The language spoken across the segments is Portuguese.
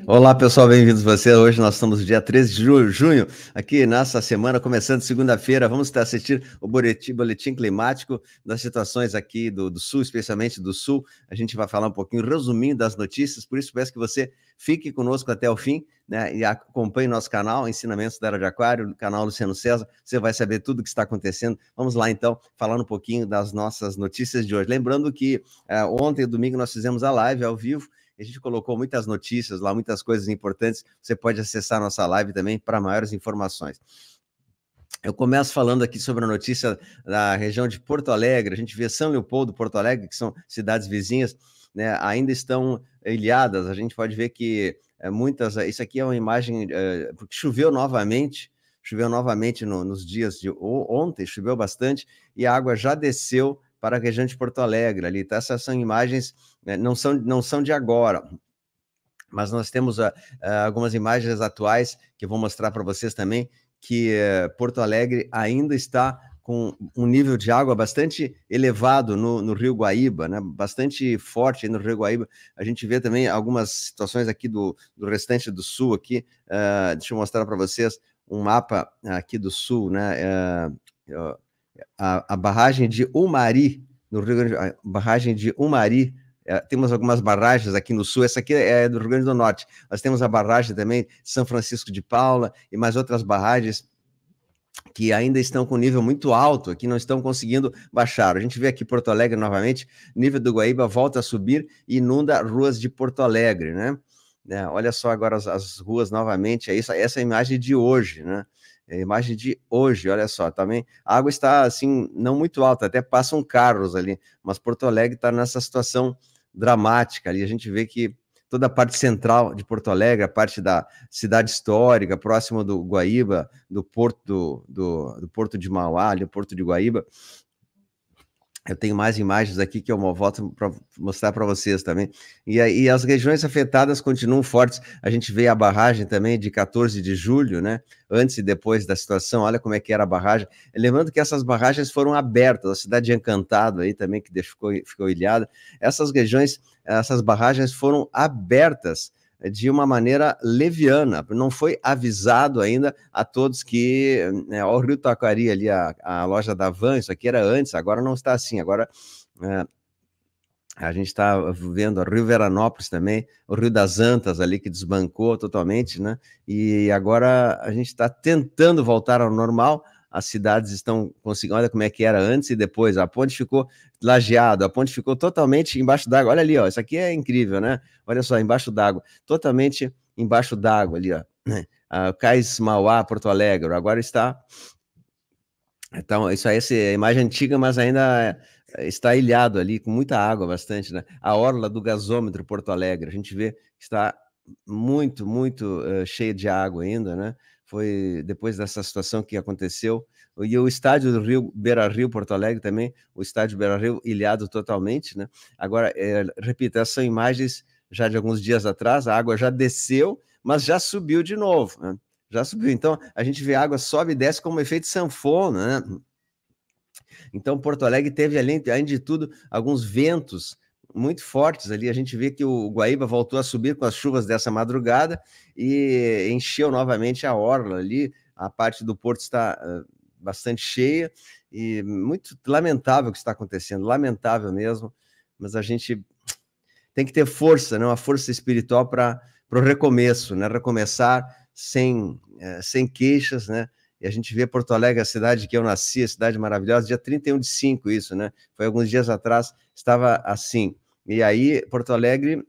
Olá, pessoal, bem-vindos você. Hoje nós estamos no dia 13 de junho, aqui nessa semana, começando segunda-feira. Vamos estar assistindo o boletim climático das situações aqui do Sul, especialmente do Sul. A gente vai falar um pouquinho, resumindo das notícias, por isso peço que você fique conosco até o fim, né? E acompanhe nosso canal, Ensinamentos da Era de Aquário, no canal Luciano César. Você vai saber tudo o que está acontecendo. Vamos lá, então, falando um pouquinho das nossas notícias de hoje. Lembrando que ontem, domingo, nós fizemos a live ao vivo. A gente colocou muitas notícias lá, muitas coisas importantes. Você pode acessar a nossa live também para maiores informações. Eu começo falando aqui sobre a notícia da região de Porto Alegre. A gente vê São Leopoldo, Porto Alegre, que são cidades vizinhas, né, ainda estão ilhadas. A gente pode ver que muitas... Isso aqui é uma imagem... porque choveu novamente nos dias de ontem, choveu bastante, e a água já desceu para a região de Porto Alegre ali, tá? Essas são imagens, não são de agora, mas nós temos algumas imagens atuais que eu vou mostrar para vocês também, que Porto Alegre ainda está com um nível de água bastante elevado no Rio Guaíba, né? Bastante forte no Rio Guaíba. A gente vê também algumas situações aqui do restante do sul aqui. Deixa eu mostrar para vocês um mapa aqui do sul, né? A barragem de Umari, no Rio Grande, a barragem de Umari, temos algumas barragens aqui no sul, essa aqui é do Rio Grande do Norte. Nós temos a barragem também de São Francisco de Paula e mais outras barragens que ainda estão com nível muito alto, que não estão conseguindo baixar. A gente vê aqui Porto Alegre novamente, nível do Guaíba volta a subir e inunda ruas de Porto Alegre, né? Olha só agora as ruas novamente, essa é a imagem de hoje, né? É a imagem de hoje, olha só, também a água está assim, não muito alta, até passam carros ali, mas Porto Alegre está nessa situação dramática ali. A gente vê que toda a parte central de Porto Alegre, a parte da cidade histórica, próximo do Guaíba, do porto do Porto de Mauá, ali, o Porto de Guaíba. Eu tenho mais imagens aqui que eu volto para mostrar para vocês também. E as regiões afetadas continuam fortes. A gente vê a barragem também de 14 de julho, né? Antes e depois da situação, olha como é que era a barragem. Lembrando que essas barragens foram abertas, a cidade de Encantado aí também, que ficou ilhada. Essas regiões, essas barragens foram abertas de uma maneira leviana, não foi avisado ainda a todos que, o Rio Taquari ali, a loja da Van, isso aqui era antes, agora não está assim, agora a gente está vendo o Rio Veranópolis também, o Rio das Antas ali que desbancou totalmente, né, e agora a gente está tentando voltar ao normal. As cidades estão conseguindo, olha como é que era antes e depois, a ponte ficou lajeada, a ponte ficou totalmente embaixo d'água, olha ali, ó, isso aqui é incrível, né, olha só, embaixo d'água, totalmente embaixo d'água ali, ó, Cais Mauá, Porto Alegre, agora está, então, isso aí, essa é a imagem antiga, mas ainda está ilhado ali, com muita água, bastante, né, a orla do gasômetro Porto Alegre, a gente vê que está muito, muito cheia de água ainda, né, foi depois dessa situação que aconteceu. E o estádio do Rio, Beira-Rio, Porto Alegre também, o estádio Beira-Rio ilhado totalmente, né? Agora, repito, essas são imagens já de alguns dias atrás, a água já desceu, mas já subiu de novo, né? Já subiu. Então, a gente vê a água sobe e desce como efeito sanfona, né? Então, Porto Alegre teve, além de tudo, alguns ventos muito fortes ali. A gente vê que o Guaíba voltou a subir com as chuvas dessa madrugada e encheu novamente a orla ali. A parte do porto está bastante cheia e muito lamentável o que está acontecendo, lamentável mesmo. Mas a gente tem que ter força, né? Uma força espiritual para o recomeço, né? Recomeçar sem queixas, né? E a gente vê Porto Alegre, a cidade que eu nasci, a cidade maravilhosa, dia 31/5 isso, né? Foi alguns dias atrás, estava assim. E aí, Porto Alegre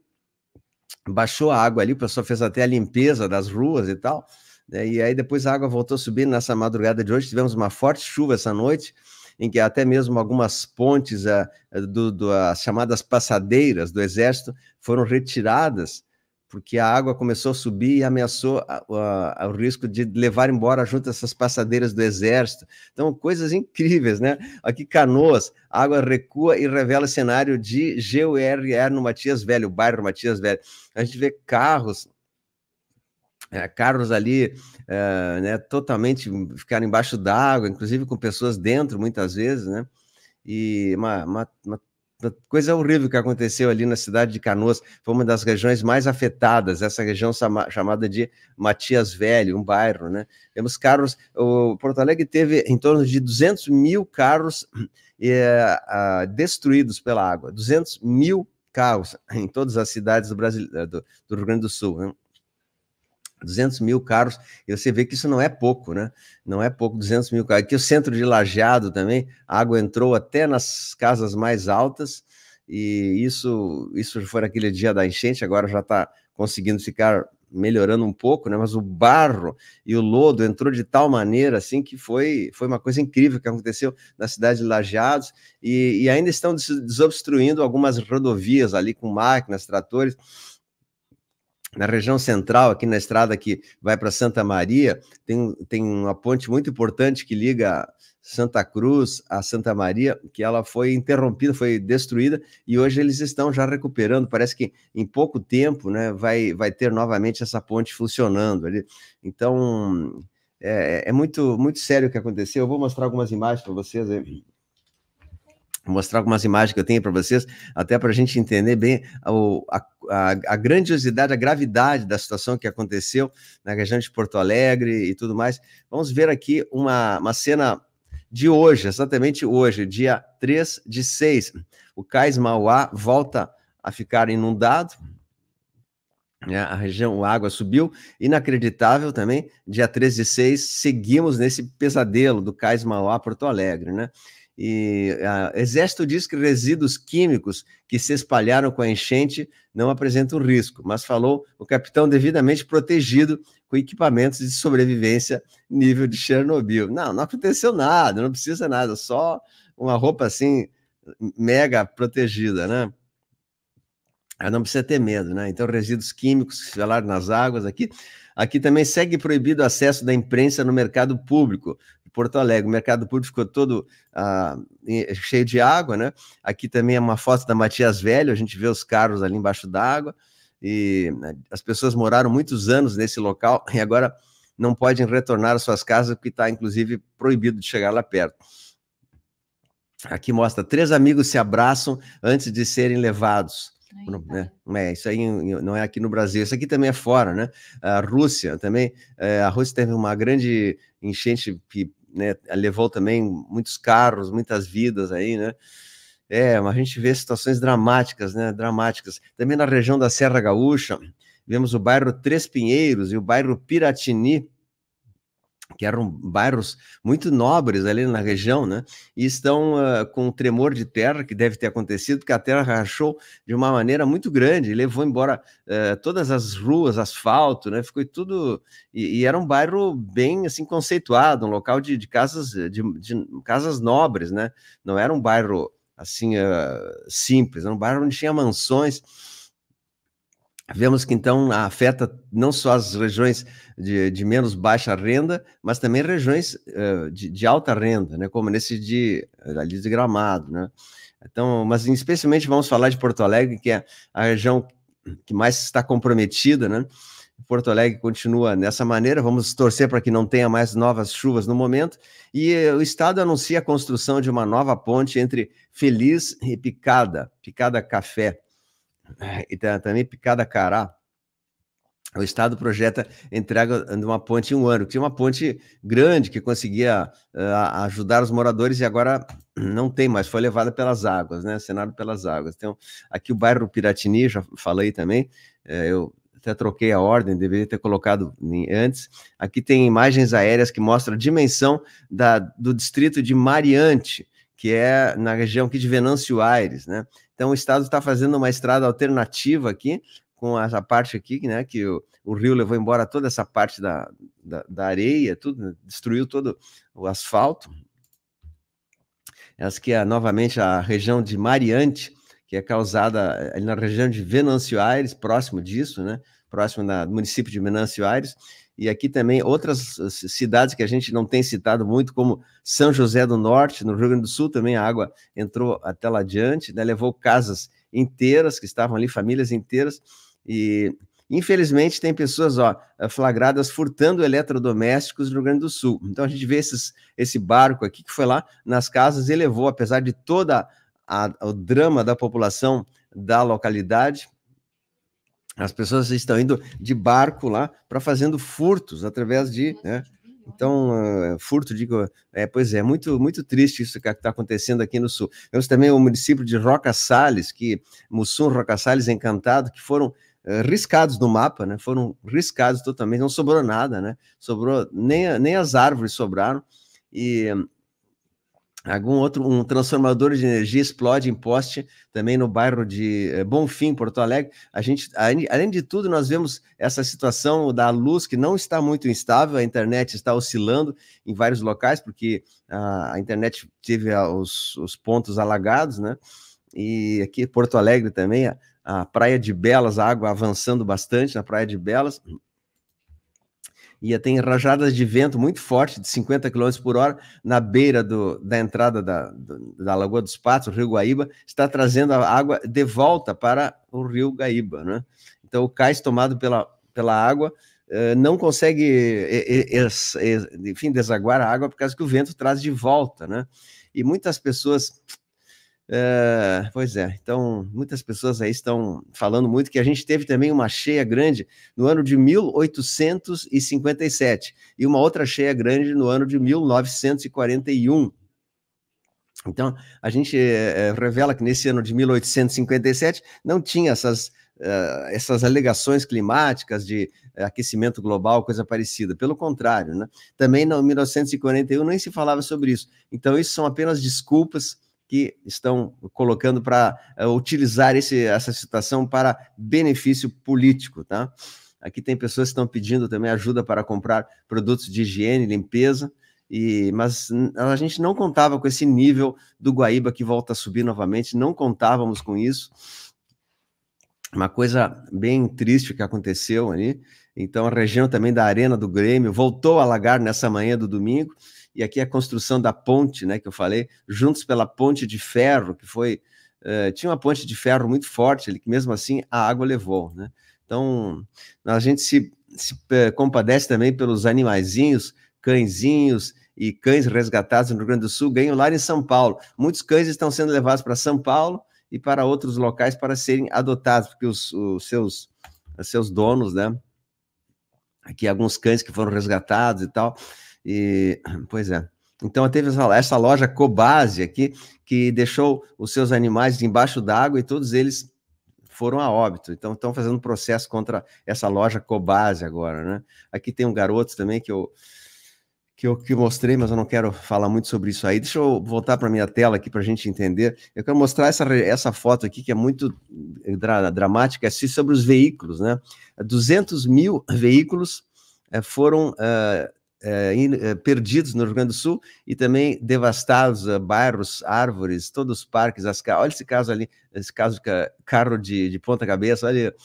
baixou a água ali, o pessoal fez até a limpeza das ruas e tal, né? E aí depois a água voltou a subir nessa madrugada de hoje, tivemos uma forte chuva essa noite, em que até mesmo algumas pontes, as chamadas passadeiras do Exército, foram retiradas, porque a água começou a subir e ameaçou o risco de levar embora junto essas passadeiras do Exército. Então, coisas incríveis, né? Aqui, Canoas, a água recua e revela cenário de GURR no Matias Velho, o bairro Matias Velho. A gente vê carros ali, né, totalmente ficaram embaixo d'água, inclusive com pessoas dentro, muitas vezes, né? E uma coisa horrível que aconteceu ali na cidade de Canoas, foi uma das regiões mais afetadas, essa região chamada de Matias Velho, um bairro, né? Temos carros, o Porto Alegre teve em torno de 200 mil carros destruídos pela água, 200 mil carros em todas as cidades do Brasil, do Rio Grande do Sul, né? 200 mil carros, e você vê que isso não é pouco, né? Não é pouco, 200 mil carros. Aqui o centro de Lajeado também, a água entrou até nas casas mais altas, e isso foi naquele dia da enchente, agora já está conseguindo ficar melhorando um pouco, né? Mas o barro e o lodo entrou de tal maneira, assim, que foi uma coisa incrível que aconteceu na cidade de Lajeados, e ainda estão desobstruindo algumas rodovias ali com máquinas, tratores. Na região central, aqui na estrada que vai para Santa Maria, tem uma ponte muito importante que liga Santa Cruz a Santa Maria, que ela foi interrompida, foi destruída, e hoje eles estão já recuperando. Parece que em pouco tempo, né, vai ter novamente essa ponte funcionando ali. Então, é muito, muito sério o que aconteceu. Eu vou mostrar algumas imagens para vocês aí. Mostrar algumas imagens que eu tenho para vocês, até para a gente entender bem a grandiosidade, a gravidade da situação que aconteceu na região de Porto Alegre e tudo mais. Vamos ver aqui uma cena de hoje, exatamente hoje, dia 3/6. O Cais Mauá volta a ficar inundado, né? A região, a água subiu, inacreditável também, dia 3/6, seguimos nesse pesadelo do Cais Mauá, Porto Alegre, né? E o Exército diz que resíduos químicos que se espalharam com a enchente não apresentam risco, mas falou o capitão devidamente protegido com equipamentos de sobrevivência nível de Chernobyl. Não aconteceu nada, não precisa nada, só uma roupa assim mega protegida, né? Não precisa ter medo, né? Então, resíduos químicos que se espalharam nas águas aqui. Aqui também segue proibido o acesso da imprensa no mercado público de Porto Alegre. O mercado público ficou todo cheio de água, né? Aqui também é uma foto da Matias Velho, a gente vê os carros ali embaixo d'água, e as pessoas moraram muitos anos nesse local e agora não podem retornar às suas casas, porque está, inclusive, proibido de chegar lá perto. Aqui mostra 3 amigos se abraçam antes de serem levados. Né? Isso aí não é aqui no Brasil, isso aqui também é fora, né? A Rússia também, a Rússia teve uma grande enchente que, né, levou também muitos carros, muitas vidas aí, né? Mas a gente vê situações dramáticas, né? Dramáticas. Também na região da Serra Gaúcha, vemos o bairro Três Pinheiros e o bairro Piratini, que eram bairros muito nobres ali na região, né? E estão com um tremor de terra que deve ter acontecido, porque a terra rachou de uma maneira muito grande, e levou embora todas as ruas, asfalto, né? Ficou tudo... E era um bairro bem, assim, conceituado, um local de casas, de casas nobres, né? Não era um bairro, assim, simples, era um bairro onde tinha mansões. Vemos que, então, afeta não só as regiões de menos baixa renda, mas também regiões de alta renda, né? Como nesse ali de Gramado, né? Então, mas especialmente vamos falar de Porto Alegre, que é a região que mais está comprometida, né? Porto Alegre continua dessa maneira, vamos torcer para que não tenha mais novas chuvas no momento, e o Estado anuncia a construção de uma nova ponte entre Feliz e Picada Café, e também Picada Cará. O Estado projeta entrega de uma ponte em um ano, que tinha uma ponte grande que conseguia ajudar os moradores, e agora não tem mais, foi levada pelas águas, né? Acenado pelas águas. Então, aqui o bairro Piratini, já falei também, eu até troquei a ordem, deveria ter colocado antes. Aqui tem imagens aéreas que mostram a dimensão do distrito de Mariante, que é na região aqui de Venâncio Aires, né? Então, o Estado está fazendo uma estrada alternativa aqui, com essa parte aqui, né, que o rio levou embora toda essa parte da areia, tudo, destruiu todo o asfalto. Essa aqui é, novamente, a região de Mariante, que é causada ali na região de Venâncio Aires, próximo disso, né, próximo do município de Venâncio Aires. E aqui também outras cidades que a gente não tem citado muito, como São José do Norte, no Rio Grande do Sul, também a água entrou até lá adiante, né, levou casas inteiras que estavam ali, famílias inteiras, e infelizmente tem pessoas flagradas furtando eletrodomésticos no Rio Grande do Sul. Então a gente vê esse barco aqui que foi lá nas casas e levou, apesar de toda o drama da população da localidade. As pessoas estão indo de barco lá para fazendo furtos através de, né? Então, furto, digo, pois é, muito, muito triste isso que está acontecendo aqui no sul. Temos também o município de Roca Salles, Mussum, Roca Salles, Encantado, que foram riscados no mapa, né? Foram riscados totalmente, não sobrou nada, né? Sobrou, nem as árvores sobraram, e um transformador de energia explode em poste também no bairro de Bonfim, Porto Alegre. A gente, além de tudo, nós vemos essa situação da luz que não está muito instável, a internet está oscilando em vários locais, porque a internet teve os pontos alagados, né? E aqui em Porto Alegre também, a Praia de Belas, a água avançando bastante na Praia de Belas. E tem rajadas de vento muito forte, de 50 km por hora, na beira da entrada da Lagoa dos Patos, o Rio Guaíba, está trazendo a água de volta para o Rio Guaíba, né? Então, o cais tomado pela água não consegue, enfim, desaguar a água por causa que o vento traz de volta, né? E muitas pessoas... pois é, então muitas pessoas aí estão falando muito que a gente teve também uma cheia grande no ano de 1857 e uma outra cheia grande no ano de 1941. Então, a gente revela que nesse ano de 1857 não tinha essas alegações climáticas de aquecimento global, coisa parecida. Pelo contrário, né? Também em 1941 nem se falava sobre isso. Então, isso são apenas desculpas que estão colocando para utilizar essa situação para benefício político, tá? Aqui tem pessoas que estão pedindo também ajuda para comprar produtos de higiene, limpeza, mas a gente não contava com esse nível do Guaíba que volta a subir novamente, não contávamos com isso. Uma coisa bem triste que aconteceu ali. Então, a região também da Arena do Grêmio voltou a alagar nessa manhã do domingo, e aqui a construção da ponte, né, que eu falei, juntos pela ponte de ferro, que foi... tinha uma ponte de ferro muito forte ali, que mesmo assim a água levou, né? Então, a gente se compadece também pelos animaizinhos, cãezinhos e cães resgatados no Rio Grande do Sul, ganham lá em São Paulo. Muitos cães estão sendo levados para São Paulo e para outros locais para serem adotados, porque os seus donos, né? Aqui alguns cães que foram resgatados e tal, pois é. Então teve essa loja Cobase aqui, que deixou os seus animais embaixo d'água e todos eles foram a óbito. Então estão fazendo processo contra essa loja Cobase agora, né? Aqui tem um garoto também que eu mostrei, mas eu não quero falar muito sobre isso aí. Deixa eu voltar para a minha tela aqui para a gente entender. Eu quero mostrar essa foto aqui, que é muito dramática, assim, sobre os veículos, né? 200 mil veículos foram perdidos no Rio Grande do Sul e também devastados, bairros, árvores, todos os parques, olha esse caso ali, esse caso de carro de ponta cabeça, olha...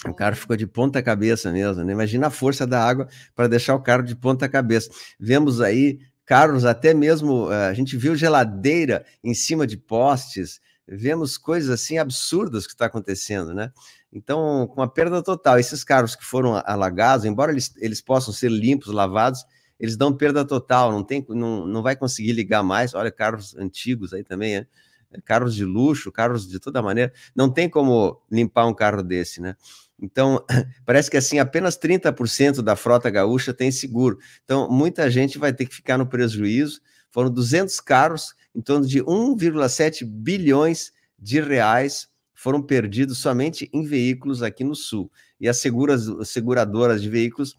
O carro ficou de ponta cabeça mesmo, né? Imagina a força da água para deixar o carro de ponta cabeça. Vemos aí carros, até mesmo, a gente viu geladeira em cima de postes, vemos coisas assim absurdas que está acontecendo, né? Então, com a perda total, esses carros que foram alagados, embora eles possam ser limpos, lavados, eles dão perda total, não vai conseguir ligar mais. Olha, carros antigos aí também, né? Carros de luxo, carros de toda maneira, não tem como limpar um carro desse, né? Então, parece que assim, apenas 30% da frota gaúcha tem seguro. Então, muita gente vai ter que ficar no prejuízo. Foram 200 carros, em torno de 1,7 bilhões de reais foram perdidos somente em veículos aqui no Sul. E as seguradoras de veículos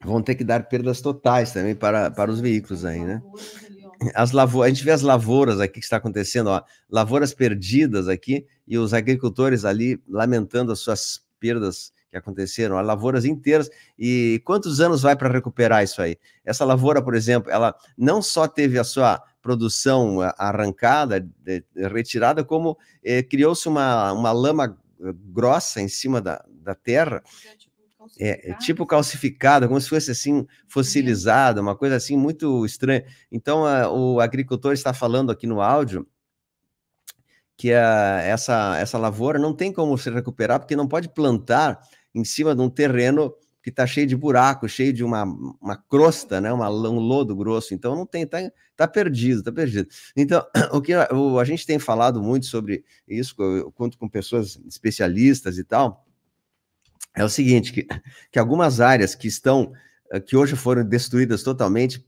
vão ter que dar perdas totais também para os veículos aí, né? A gente vê as lavouras aqui que está acontecendo, ó, lavouras perdidas aqui, e os agricultores ali lamentando as suas perdas que aconteceram, ó, lavouras inteiras. E quantos anos vai para recuperar isso aí? Essa lavoura, por exemplo, ela não só teve a sua produção arrancada, retirada, como criou-se uma lama grossa em cima da terra, tipo calcificada, como se fosse assim, fossilizada, uma coisa assim muito estranha. Então, o agricultor está falando aqui no áudio que essa lavoura não tem como se recuperar, porque não pode plantar em cima de um terreno que está cheio de buraco, cheio de uma crosta, né? Um lodo grosso. Então não tem, tá perdido, tá perdido. Então, o que a gente tem falado muito sobre isso, eu conto com pessoas especialistas e tal, é o seguinte, que algumas áreas que hoje foram destruídas totalmente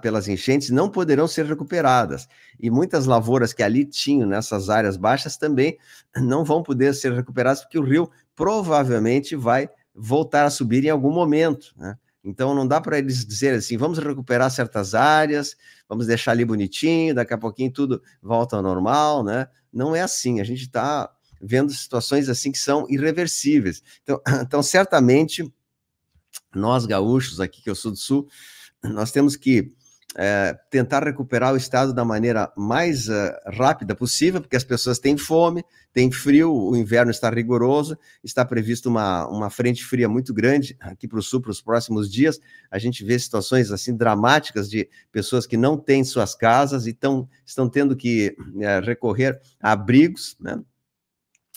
pelas enchentes não poderão ser recuperadas. E muitas lavouras que ali tinham nessas áreas baixas também não vão poder ser recuperadas, porque o rio provavelmente vai voltar a subir em algum momento, né? Então não dá para eles dizer assim, vamos recuperar certas áreas, vamos deixar ali bonitinho, daqui a pouquinho tudo volta ao normal, né? Não é assim, a gente está vendo situações assim que são irreversíveis. Então certamente, nós gaúchos aqui, que eu sou do Sul, nós temos que tentar recuperar o estado da maneira mais rápida possível, porque as pessoas têm fome, têm frio, o inverno está rigoroso, está previsto uma frente fria muito grande aqui para o Sul para os próximos dias. A gente vê situações assim dramáticas de pessoas que não têm suas casas e estão tendo que recorrer a abrigos, né?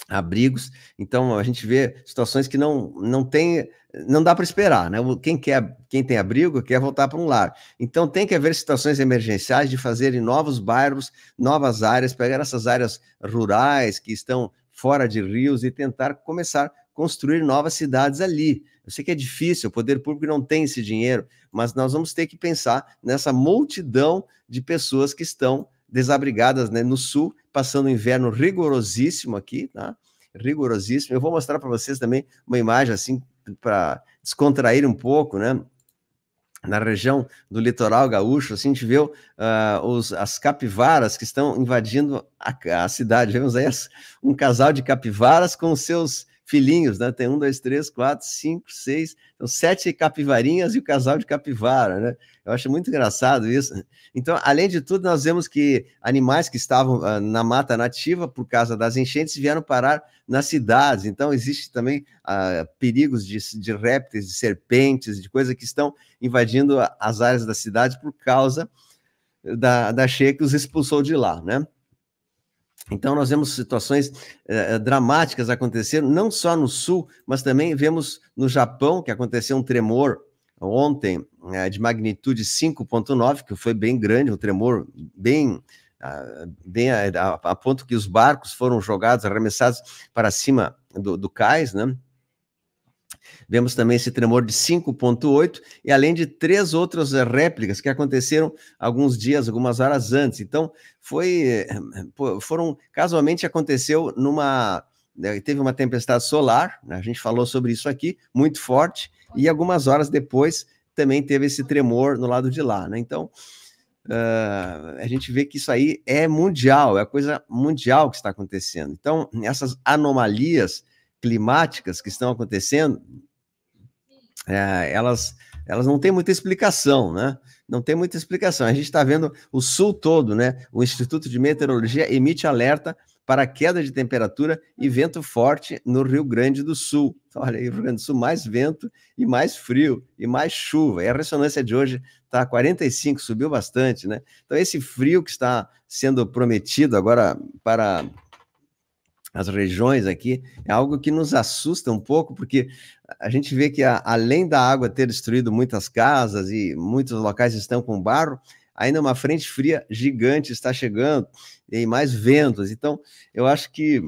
Abrigos, então a gente vê situações que não dá para esperar, né? Quem tem abrigo quer voltar para um lar. Então tem que haver situações emergenciais de fazerem novos bairros, novas áreas, pegar essas áreas rurais que estão fora de rios e tentar começar a construir novas cidades ali. Eu sei que é difícil, o poder público não tem esse dinheiro, mas nós vamos ter que pensar nessa multidão de pessoas que estão desabrigadas, né, no Sul, passando um inverno rigorosíssimo aqui, tá? Rigorosíssimo. Eu vou mostrar para vocês também uma imagem assim para descontrair um pouco, né? Na região do litoral gaúcho, assim, a gente vê as capivaras que estão invadindo a cidade. Vemos aí um casal de capivaras com seus filhinhos, né? Tem 1, 2, 3, 4, 5, 6, então 7 capivarinhas e o casal de capivara, né? Eu acho muito engraçado isso. Então, além de tudo, nós vemos que animais que estavam na mata nativa por causa das enchentes vieram parar nas cidades. Então, existe também perigos de répteis, de serpentes, de coisas que estão invadindo as áreas da cidade por causa da cheia que os expulsou de lá, né? Então, nós vemos situações dramáticas acontecendo, não só no Sul, mas também vemos no Japão, que aconteceu um tremor ontem de magnitude 5,9, que foi bem grande, um tremor bem a ponto que os barcos foram jogados, arremessados para cima do cais, né? Vemos também esse tremor de 5,8 e além de 3 outras réplicas que aconteceram alguns dias, algumas horas antes. Então, casualmente aconteceu teve uma tempestade solar, né? A gente falou sobre isso aqui, muito forte, e algumas horas depois também teve esse tremor no lado de lá, né? Então, a gente vê que isso aí é mundial, é coisa mundial que está acontecendo. Então, essas anomalias climáticas que estão acontecendo, elas não têm muita explicação, né? Não tem muita explicação. A gente está vendo o Sul todo, né? O Instituto de Meteorologia emite alerta para queda de temperatura e vento forte no Rio Grande do Sul. Então, olha aí, o Rio Grande do Sul, mais vento e mais frio e mais chuva. E a ressonância de hoje está 45, subiu bastante, né? Então, esse frio que está sendo prometido agora para as regiões aqui, é algo que nos assusta um pouco, porque a gente vê que além da água ter destruído muitas casas e muitos locais estão com barro, ainda uma frente fria gigante está chegando e mais ventos. Então, eu acho que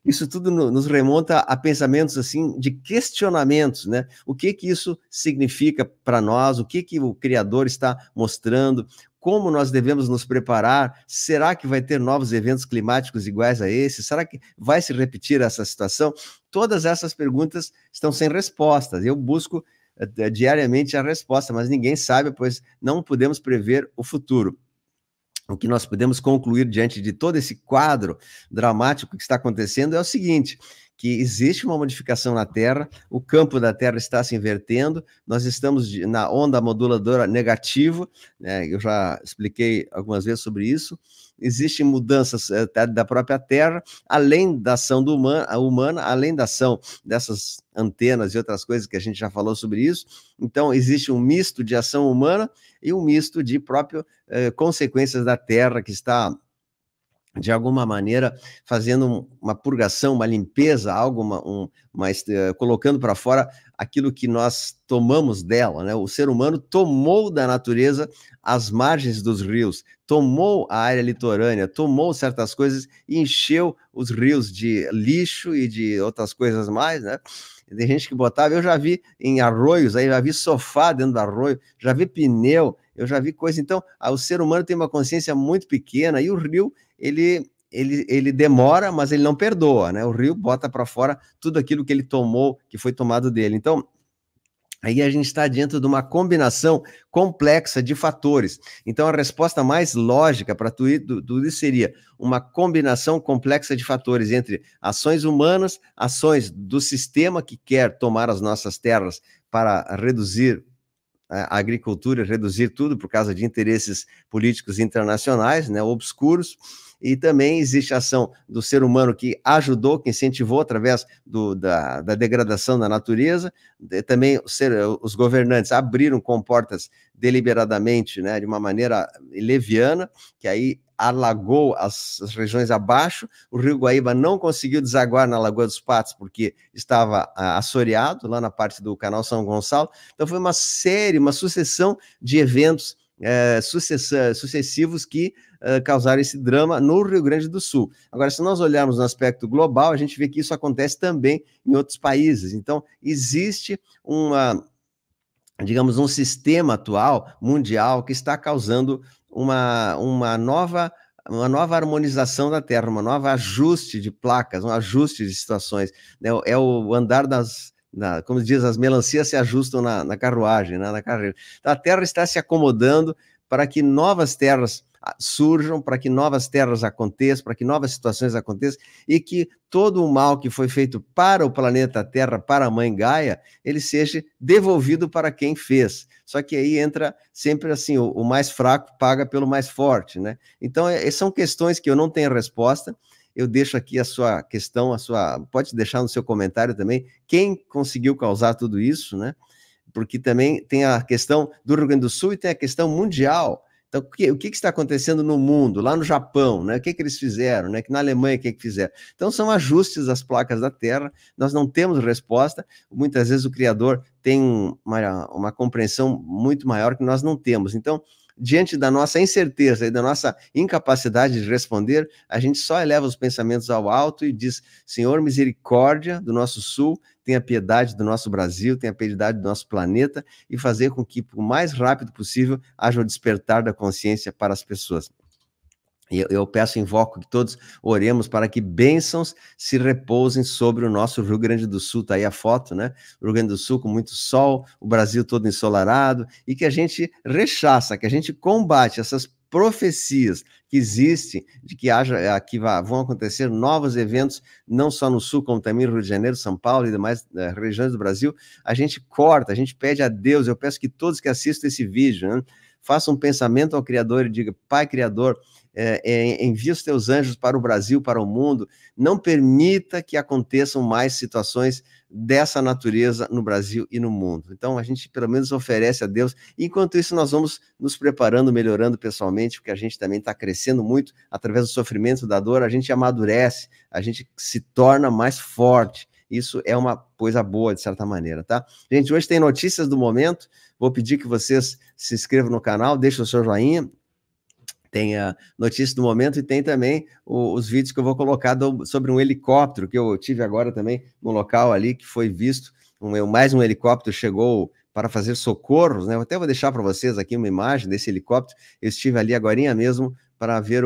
isso tudo nos remonta a pensamentos assim de questionamentos, né? O que isso significa para nós? O que o Criador está mostrando? Como nós devemos nos preparar? Será que vai ter novos eventos climáticos iguais a esse? Será que vai se repetir essa situação? Todas essas perguntas estão sem respostas. Eu busco diariamente a resposta, mas ninguém sabe, pois não podemos prever o futuro. O que nós podemos concluir diante de todo esse quadro dramático que está acontecendo é o seguinte, que existe uma modificação na Terra, o campo da Terra está se invertendo, nós estamos na onda moduladora negativo, né? Eu já expliquei algumas vezes sobre isso, existem mudanças da própria Terra, além da ação humana, além da ação dessas antenas e outras coisas que a gente já falou sobre isso, então existe um misto de ação humana e um misto de próprio consequências da Terra que está de alguma maneira, fazendo uma purgação, uma limpeza, algo, colocando para fora aquilo que nós tomamos dela, né? O ser humano tomou da natureza as margens dos rios, tomou a área litorânea, tomou certas coisas e encheu os rios de lixo e de outras coisas mais, né? Tem gente que botava, eu já vi em arroios, aí já vi sofá dentro do arroio, já vi pneu, eu já vi coisa. Então, o ser humano tem uma consciência muito pequena e o rio ele demora, mas ele não perdoa, né? O rio bota para fora tudo aquilo que ele tomou, que foi tomado dele. Então, aí a gente está diante de uma combinação complexa de fatores. Então, a resposta mais lógica para tudo isso seria uma combinação complexa de fatores entre ações humanas, ações do sistema que quer tomar as nossas terras para reduzir a agricultura, reduzir tudo por causa de interesses políticos internacionais, né, obscuros, e também existe a ação do ser humano que ajudou, que incentivou através da degradação da natureza, também os governantes abriram comportas deliberadamente, né, de uma maneira leviana, que aí alagou as regiões abaixo, o Rio Guaíba não conseguiu desaguar na Lagoa dos Patos, porque estava assoreado lá na parte do Canal São Gonçalo, então foi uma sucessão de eventos sucessivos que causaram esse drama no Rio Grande do Sul. Agora, se nós olharmos no aspecto global, a gente vê que isso acontece também em outros países. Então, existe digamos, um sistema atual, mundial, que está causando uma nova harmonização da Terra, um novo ajuste de placas, um ajuste de situações. Né? É o andar como diz, as melancias se ajustam na carruagem, né? Na carreira. Então, a Terra está se acomodando para que novas terras surjam, para que novas terras aconteçam, para que novas situações aconteçam, e que todo o mal que foi feito para o planeta Terra, para a Mãe Gaia, ele seja devolvido para quem fez. Só que aí entra sempre assim, o mais fraco paga pelo mais forte, né? Então, são questões que eu não tenho resposta. Eu deixo aqui a sua questão, pode deixar no seu comentário também, quem conseguiu causar tudo isso, né? Porque também tem a questão do Rio Grande do Sul e tem a questão mundial. Então, o que está acontecendo no mundo, lá no Japão, né? O que eles fizeram, né? Que na Alemanha, o que fizeram? Então, são ajustes das placas da Terra, nós não temos resposta, muitas vezes o Criador tem uma compreensão muito maior que nós não temos. Então, diante da nossa incerteza e da nossa incapacidade de responder, a gente só eleva os pensamentos ao alto e diz: Senhor, misericórdia do nosso sul, tenha piedade do nosso Brasil, tenha piedade do nosso planeta, e fazer com que, o mais rápido possível, haja o despertar da consciência para as pessoas. Eu peço, invoco que todos oremos para que bênçãos se repousem sobre o nosso Rio Grande do Sul. Está aí a foto, né? O Rio Grande do Sul com muito sol, o Brasil todo ensolarado, e que a gente rechaça, que a gente combate essas profecias que existem, de que vão acontecer novos eventos, não só no Sul, como também no Rio de Janeiro, São Paulo e demais regiões do Brasil. A gente corta, a gente pede a Deus, eu peço que todos que assistam esse vídeo, né, façam um pensamento ao Criador e diga: Pai Criador, envia os teus anjos para o Brasil, para o mundo, não permita que aconteçam mais situações dessa natureza no Brasil e no mundo. Então, a gente pelo menos oferece a Deus, e enquanto isso nós vamos nos preparando, melhorando pessoalmente, porque a gente também está crescendo muito através do sofrimento, da dor, a gente amadurece, a gente se torna mais forte. Isso é uma coisa boa, de certa maneira, tá? Gente, hoje tem notícias do momento, vou pedir que vocês se inscrevam no canal, deixem o seu joinha, tem a notícia do momento e tem também os vídeos que eu vou colocar sobre um helicóptero que eu tive agora também no local ali, que foi visto, mais um helicóptero chegou para fazer socorros, né? Eu até vou deixar para vocês aqui uma imagem desse helicóptero. Eu estive ali agorinha mesmo para ver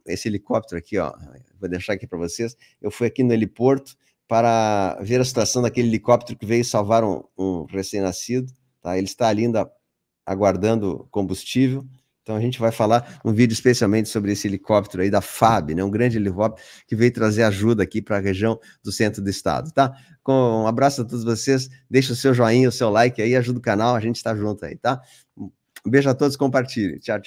esse helicóptero aqui, ó. Vou deixar aqui para vocês. Eu fui aqui no heliporto para ver a situação daquele helicóptero que veio salvar um recém-nascido, tá? Ele está ali ainda aguardando combustível. Então a gente vai falar um vídeo especialmente sobre esse helicóptero aí da FAB, né? Um grande helicóptero que veio trazer ajuda aqui para a região do centro do estado, tá? Um abraço a todos vocês, deixa o seu joinha, o seu like aí, ajuda o canal, a gente está junto aí, tá? Um beijo a todos, compartilhem. Tchau, tchau.